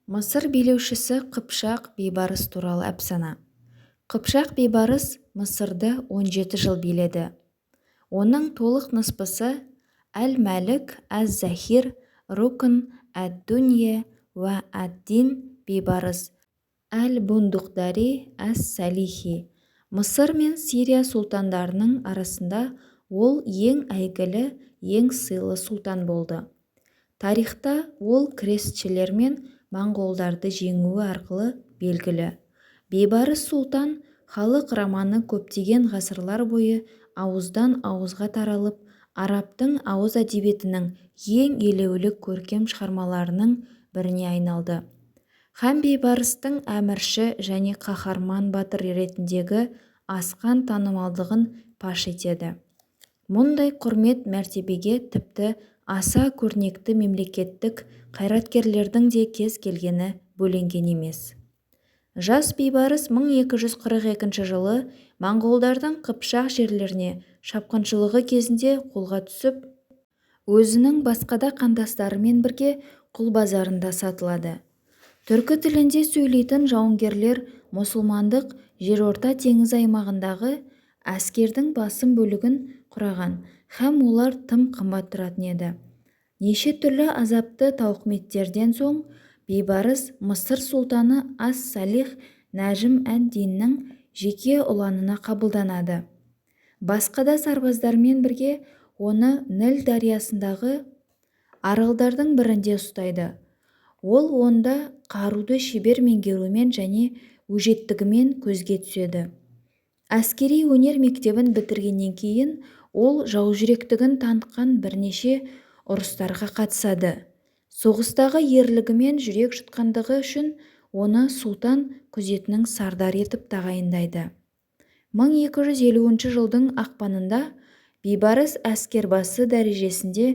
Мысыр билеушісі Қыпшақ бейбарыс туралы әпсана. Қыпшақ бейбарыс Мысырды 17 жыл биледі. Оның толық ныспысы Әл-Мәлік әз-Захир Рукн әд-Дүние уә әд-Дин бейбарыс Әл-Бундуқдари әс-Салихи. Мысыр мен Сирия сұлтандарының арасында ол ең әйгілі, ең сыйлы сұлтан болды. Тарихта ол крестшілер мен моңғолдарды жеңуі арқылы белгілі. Бейбарыс сұлтан халық романы көптеген ғасырлар бойы ауыздан ауызға таралып, арабтың ауыз әдебиетінің ең елеулі көркем шығармаларының біріне айналды. Һәм бейбарыстың әмірші және қаһарман батыр ретіндегі асқан танымалдығын паш етеді. Мұндай құрмет мәртебеге тіпті аса көрнекті мемлекеттік қайраткерлердің де кез келгені бөленген емес. Жас бейбарыс 1242 жылы моңғолдардың Қыпшақ жерлеріне шапқыншылығы кезінде қолға түсіп, өзінің басқада қандастарымен бірге құл базарында сатылады. Түркі тілінде сөйлейтін жауынгерлер мұсылмандық жерорта теңіз аймағындағы әскердің басым бөлігін құраған һәм олар тым қымбат тұратын еді. Неше түрлі азапты тауқыметтерден соң бейбарыс Мысыр сұлтаны ас-Салих Нәжім әд-Диннің жеке ұланына қабылданады. Басқада сарбаздармен бірге оны Ніл дариясындағы аралдардың бірінде ұстайды. Ол онда қаруды шебер меңгерумен және өжеттігімен көзге түседі. Әскери өнер мектебін бітіргеннен кейін ол жаужүректігін танытқан бірнеше ұрыстарға қатысады. Соғыстағы ерлігімен жүрек жұтқандығы үшін оны сұлтан күзетінің сардар етіп тағайындайды. 1250 жылдың ақпанында бейбарыс әскербасы дәрежесінде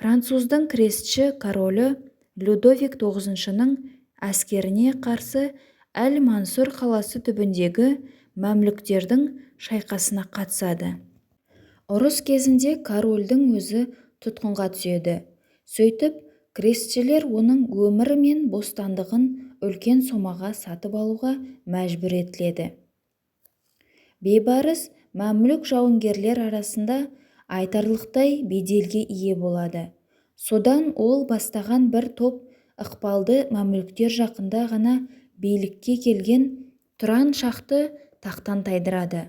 француздың крестші королі Людовик IX-ның әскеріне қарсы Әл-Мансұр қаласы түбіндегі мәмлүктердің шайқасына қатысады. Ұрыс кезінде корольдің өзі тұтқынға түседі. Сөйтіп, крестшілер оның өмірі мен бостандығын үлкен сомаға сатып алуға мәжбүр етіледі. Бейбарыс мәмлүк жауынгерлер арасында айтарлықтай беделге ие болады. Содан ол бастаған бір топ ықпалды мәмлүктер жақында ғана билікке келген Тұран шақты тақтан тайдырады.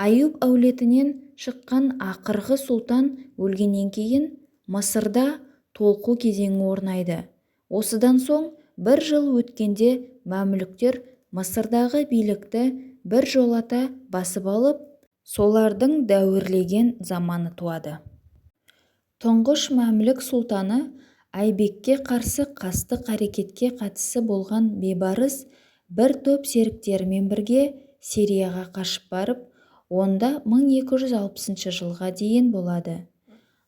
Аюб әулетінен шыққан ақырғы сұлтан өлгеннен кейін Мысырда толқу кезеңі орнайды. Осыдан соң бір жыл өткенде мәмлүктер Мысырдағы билікті бір жолата басып алып, солардың дәуірлеген заманы туады. Тұңғыш мәмлүк сұлтаны Айбекке қарсы қастық әрекетке қатысы болған бейбарыс бір топ серіктерімен бірге Сирияға қашып барып, онда 1260 жылға дейін болады.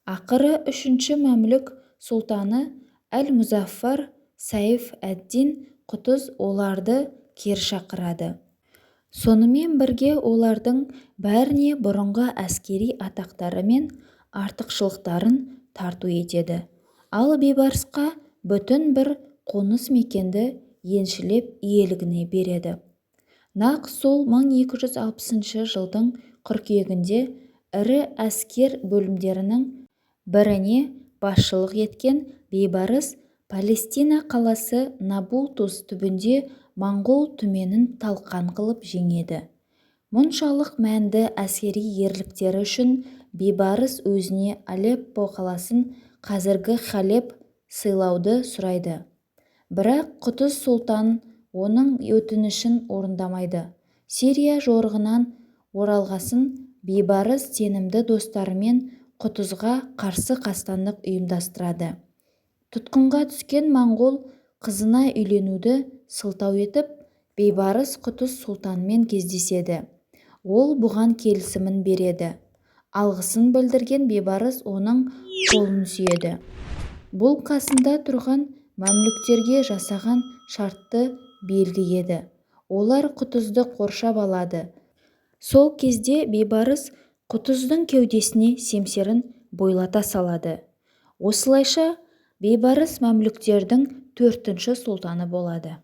Ақыры үшінші мәмлүк сұлтаны Әл-Музаффар Саиф әд-Дин Құтыз оларды кері шақырады. Сонымен бірге олардың бәріне бұрынғы әскери атақтары мен артықшылықтарын тарту етеді. Ал бейбарысқа бүтін бір қоныс мекенді еншілеп иелігіне береді. Нақ сол 1260 жылдың қыркүйегінде ірі әскер бөлімдерінің біріне басшылық еткен бейбарыс Палестина қаласы Набултус түбінде моңғол түменін талқан қылып жеңеді. Мұншалық мәнді әскери ерліктері үшін бейбарыс өзіне Алеппо қаласын, қазіргі Халеб, сыйлауды сұрайды. Бірақ Құтыз сұлтан оның өтінішін орындамайды. Сирия жорығынан оралғасын бейбарыс сенімді достарымен Құтызға қарсы қастандық ұйымдастырады. Тұтқынға түскен моңғол қызына үйленуді сылтау етіп, бейбарыс Құтыз сұлтанмен кездеседі. Ол бұған келісімін береді. Алғысын білдірген бейбарыс оның қолын сүйеді. Бұл қасында тұрған мәмлүктерге жасаған шартты белгі еді. Олар Құтызды қоршап алады. Сол кезде бейбарыс Құтыздың кеудесіне семсерін бойлата салады. Осылайша бейбарыс мәмлүктердің төртінші сұлтаны болады